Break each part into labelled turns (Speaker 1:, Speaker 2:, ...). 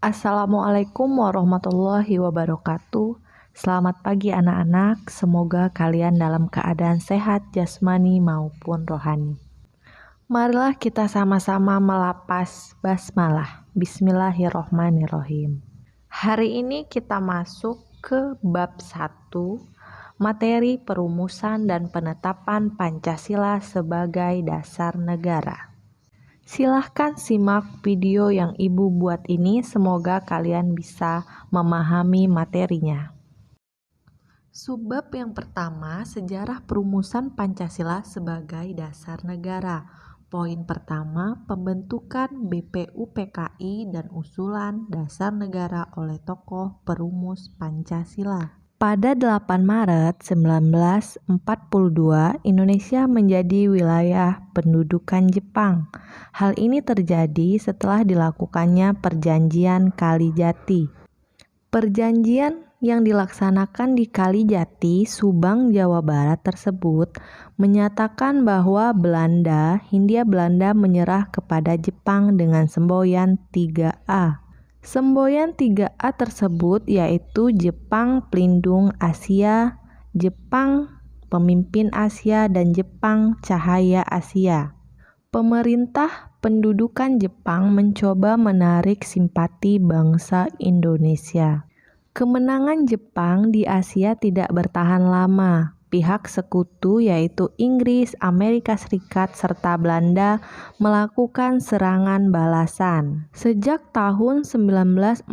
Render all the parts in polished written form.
Speaker 1: Assalamualaikum warahmatullahi wabarakatuh. Selamat pagi anak-anak, semoga kalian dalam keadaan sehat jasmani maupun rohani. Marilah kita sama-sama melapas basmalah. Bismillahirrohmanirrohim. Hari ini kita masuk ke bab 1, materi perumusan dan penetapan Pancasila sebagai dasar negara. Silahkan simak video yang Ibu buat ini, semoga kalian bisa memahami materinya. Subbab yang pertama, sejarah perumusan Pancasila sebagai dasar negara. Poin pertama, pembentukan BPUPKI dan usulan dasar negara oleh tokoh perumus Pancasila. Pada 8 Maret 1942, Indonesia menjadi wilayah pendudukan Jepang. Hal ini terjadi setelah dilakukannya Perjanjian Kalijati. Perjanjian yang dilaksanakan di Kalijati, Subang, Jawa Barat tersebut menyatakan bahwa Hindia Belanda menyerah kepada Jepang dengan semboyan 3A. Semboyan 3A tersebut yaitu Jepang Pelindung Asia, Jepang Pemimpin Asia, dan Jepang Cahaya Asia. Pemerintah pendudukan Jepang mencoba menarik simpati bangsa Indonesia. Kemenangan Jepang di Asia tidak bertahan lama. Pihak sekutu yaitu Inggris, Amerika Serikat, serta Belanda melakukan serangan balasan. Sejak tahun 1944,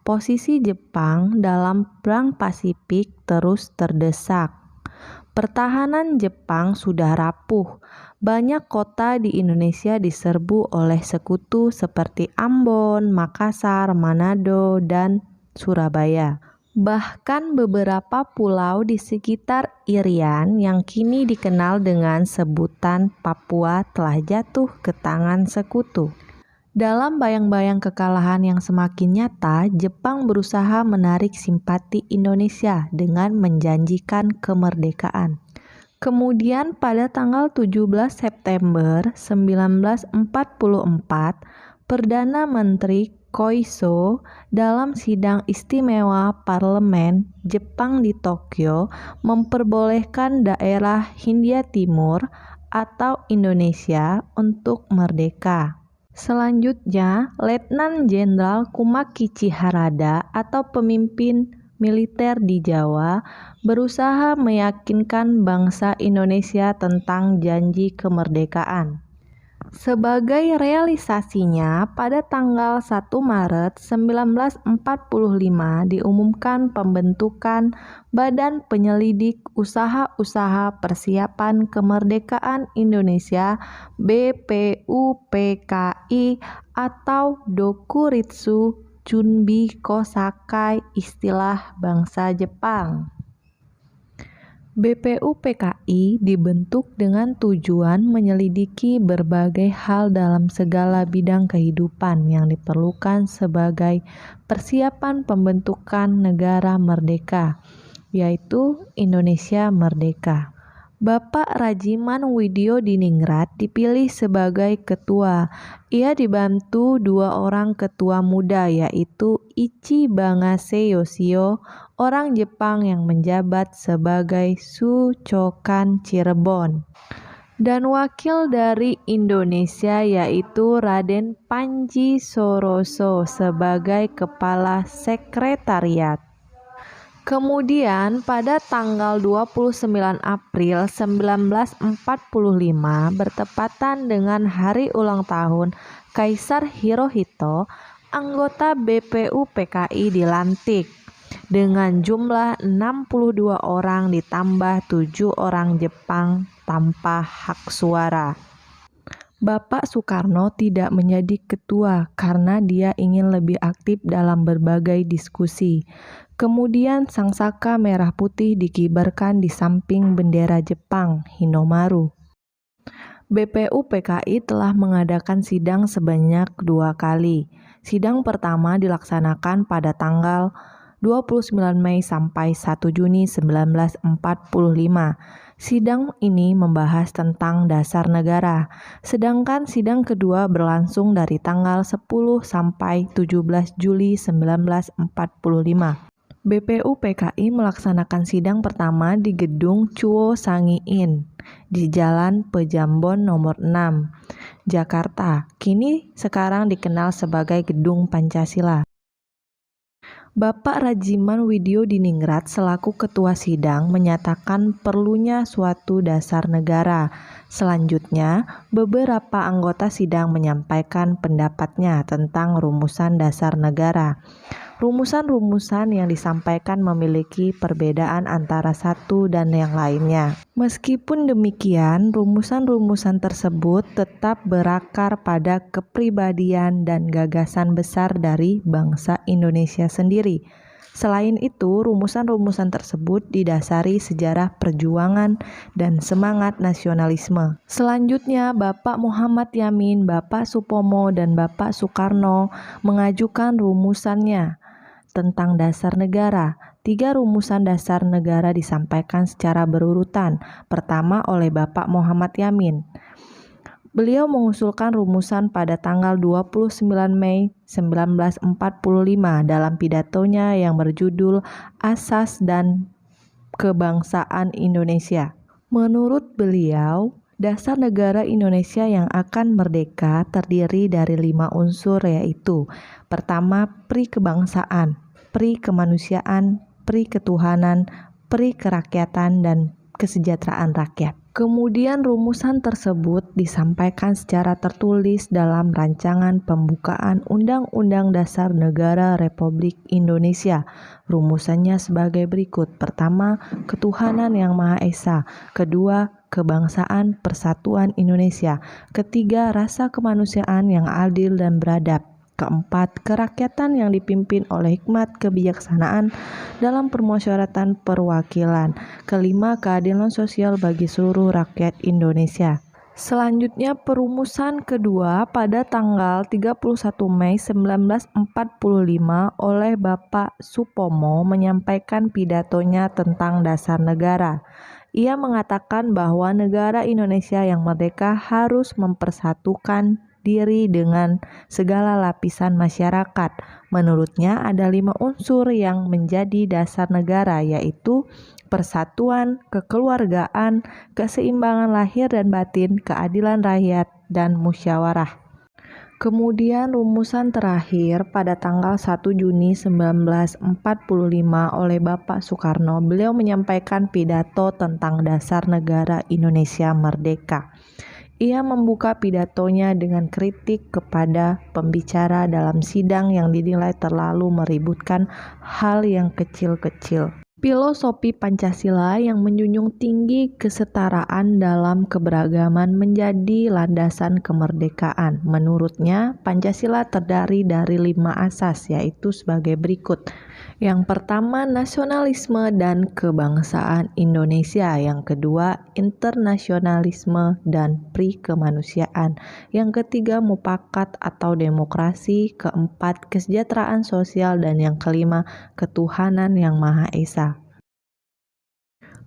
Speaker 1: posisi Jepang dalam Perang Pasifik terus terdesak. Pertahanan Jepang sudah rapuh. Banyak kota di Indonesia diserbu oleh sekutu seperti Ambon, Makassar, Manado, dan Surabaya. Bahkan beberapa pulau di sekitar Irian yang kini dikenal dengan sebutan Papua telah jatuh ke tangan sekutu. Dalam bayang-bayang kekalahan yang semakin nyata, Jepang berusaha menarik simpati Indonesia dengan menjanjikan kemerdekaan. Kemudian pada tanggal 17 September 1944, Perdana Menteri Koiso dalam sidang istimewa parlemen Jepang di Tokyo memperbolehkan daerah Hindia Timur atau Indonesia untuk merdeka. Selanjutnya, Letnan Jenderal Kumakichi Harada atau pemimpin militer di Jawa berusaha meyakinkan bangsa Indonesia tentang janji kemerdekaan. Sebagai realisasinya, pada tanggal 1 Maret 1945 diumumkan pembentukan Badan Penyelidik Usaha-Usaha Persiapan Kemerdekaan Indonesia BPUPKI atau Dokuritsu Chunbi Kosakai, istilah bangsa Jepang. BPUPKI dibentuk dengan tujuan menyelidiki berbagai hal dalam segala bidang kehidupan yang diperlukan sebagai persiapan pembentukan negara merdeka, yaitu Indonesia Merdeka. Bapak Rajiman Widyodiningrat dipilih sebagai ketua. Ia dibantu 2 orang ketua muda, yaitu Ichibangase Yoshio, orang Jepang yang menjabat sebagai Suchokan Cirebon, dan wakil dari Indonesia yaitu Raden Panji Soroso sebagai kepala sekretariat. Kemudian pada tanggal 29 April 1945 bertepatan dengan hari ulang tahun Kaisar Hirohito, anggota BPUPKI dilantik dengan jumlah 62 orang ditambah 7 orang Jepang tanpa hak suara. Bapak Soekarno tidak menjadi ketua karena dia ingin lebih aktif dalam berbagai diskusi. Kemudian sangsaka merah putih dikibarkan di samping bendera Jepang, Hinomaru. BPUPKI telah mengadakan sidang sebanyak 2 kali. Sidang pertama dilaksanakan pada tanggal 29 Mei sampai 1 Juni 1945. Sidang ini membahas tentang dasar negara, sedangkan sidang kedua berlangsung dari tanggal 10 sampai 17 Juli 1945. BPU PKI melaksanakan sidang pertama di Gedung Chuo Sangiin di Jalan Pejambon nomor 6, Jakarta. Kini sekarang dikenal sebagai Gedung Pancasila. Bapak Rajiman Widyo Diningrat selaku ketua sidang menyatakan perlunya suatu dasar negara. Selanjutnya, beberapa anggota sidang menyampaikan pendapatnya tentang rumusan dasar negara. Rumusan-rumusan yang disampaikan memiliki perbedaan antara satu dan yang lainnya. Meskipun demikian, rumusan-rumusan tersebut tetap berakar pada kepribadian dan gagasan besar dari bangsa Indonesia sendiri. Selain itu, rumusan-rumusan tersebut didasari sejarah perjuangan dan semangat nasionalisme. Selanjutnya, Bapak Muhammad Yamin, Bapak Supomo, dan Bapak Soekarno mengajukan rumusannya tentang dasar negara. 3 rumusan dasar negara disampaikan secara berurutan. Pertama oleh Bapak Muhammad Yamin. Beliau mengusulkan rumusan pada tanggal 29 Mei 1945 dalam pidatonya yang berjudul Asas dan Kebangsaan Indonesia. Menurut beliau, dasar negara Indonesia yang akan merdeka terdiri dari 5 unsur, yaitu pertama, pri kebangsaan, pri kemanusiaan, pri ketuhanan, pri kerakyatan, dan kesejahteraan rakyat. Kemudian rumusan tersebut disampaikan secara tertulis dalam rancangan pembukaan Undang-Undang Dasar Negara Republik Indonesia. Rumusannya sebagai berikut. Pertama, ketuhanan yang Maha Esa. Kedua, kebangsaan persatuan Indonesia. Ketiga, rasa kemanusiaan yang adil dan beradab. Keempat, kerakyatan yang dipimpin oleh hikmat kebijaksanaan dalam permusyawaratan perwakilan. Kelima, keadilan sosial bagi seluruh rakyat Indonesia. Selanjutnya, perumusan kedua pada tanggal 31 Mei 1945 oleh Bapak Supomo menyampaikan pidatonya tentang dasar negara. Ia mengatakan bahwa negara Indonesia yang merdeka harus mempersatukan diri dengan segala lapisan masyarakat. Menurutnya ada 5 unsur yang menjadi dasar negara, yaitu persatuan, kekeluargaan, keseimbangan lahir dan batin, keadilan rakyat, dan musyawarah. Kemudian rumusan terakhir pada tanggal 1 Juni 1945 oleh Bapak Soekarno, beliau menyampaikan pidato tentang dasar negara Indonesia merdeka. Ia membuka pidatonya dengan kritik kepada pembicara dalam sidang yang dinilai terlalu meributkan hal yang kecil-kecil. Filosofi Pancasila yang menjunjung tinggi kesetaraan dalam keberagaman menjadi landasan kemerdekaan. Menurutnya, Pancasila terdiri dari 5 asas, yaitu sebagai berikut. Yang pertama, nasionalisme dan kebangsaan Indonesia. Yang kedua, internasionalisme dan pri kemanusiaan. Yang ketiga, mufakat atau demokrasi. Keempat, kesejahteraan sosial. Dan yang kelima, ketuhanan yang Maha Esa.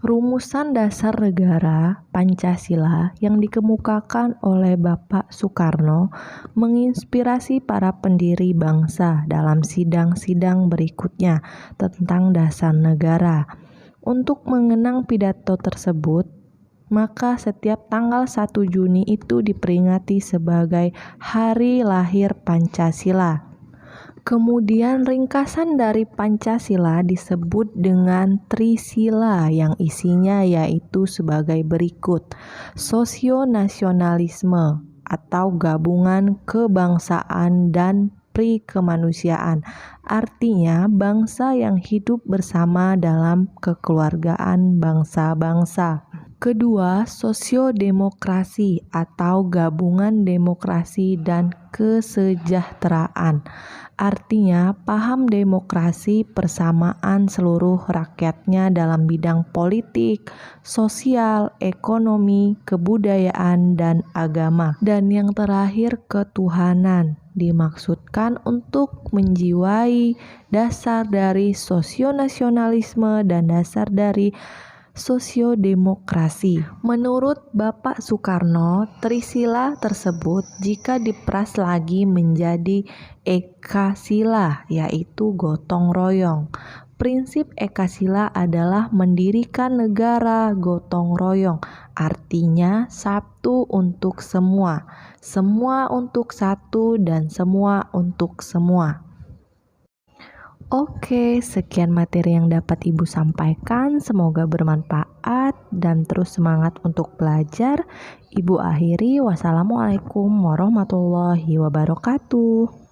Speaker 1: Rumusan dasar negara Pancasila yang dikemukakan oleh Bapak Soekarno menginspirasi para pendiri bangsa dalam sidang-sidang berikutnya tentang dasar negara. Untuk mengenang pidato tersebut, maka setiap tanggal 1 Juni itu diperingati sebagai Hari Lahir Pancasila. Kemudian ringkasan dari Pancasila disebut dengan Trisila yang isinya yaitu sebagai berikut. Sosionasionalisme atau gabungan kebangsaan dan pri kemanusiaan. Artinya bangsa yang hidup bersama dalam kekeluargaan bangsa-bangsa. Kedua, sosiodemokrasi atau gabungan demokrasi dan kesejahteraan. Artinya, paham demokrasi persamaan seluruh rakyatnya dalam bidang politik, sosial, ekonomi, kebudayaan, dan agama. Dan yang terakhir, ketuhanan. Dimaksudkan untuk menjiwai dasar dari sosionasionalisme dan dasar dari sosiodemokrasi. Menurut Bapak Soekarno, Trisila tersebut jika diperas lagi menjadi Ekasila, yaitu gotong royong. Prinsip Ekasila adalah mendirikan negara gotong royong, artinya satu untuk semua, semua untuk satu, dan semua untuk semua. Oke, sekian materi yang dapat Ibu sampaikan. Semoga bermanfaat dan terus semangat untuk belajar. Ibu akhiri, wassalamualaikum warahmatullahi wabarakatuh.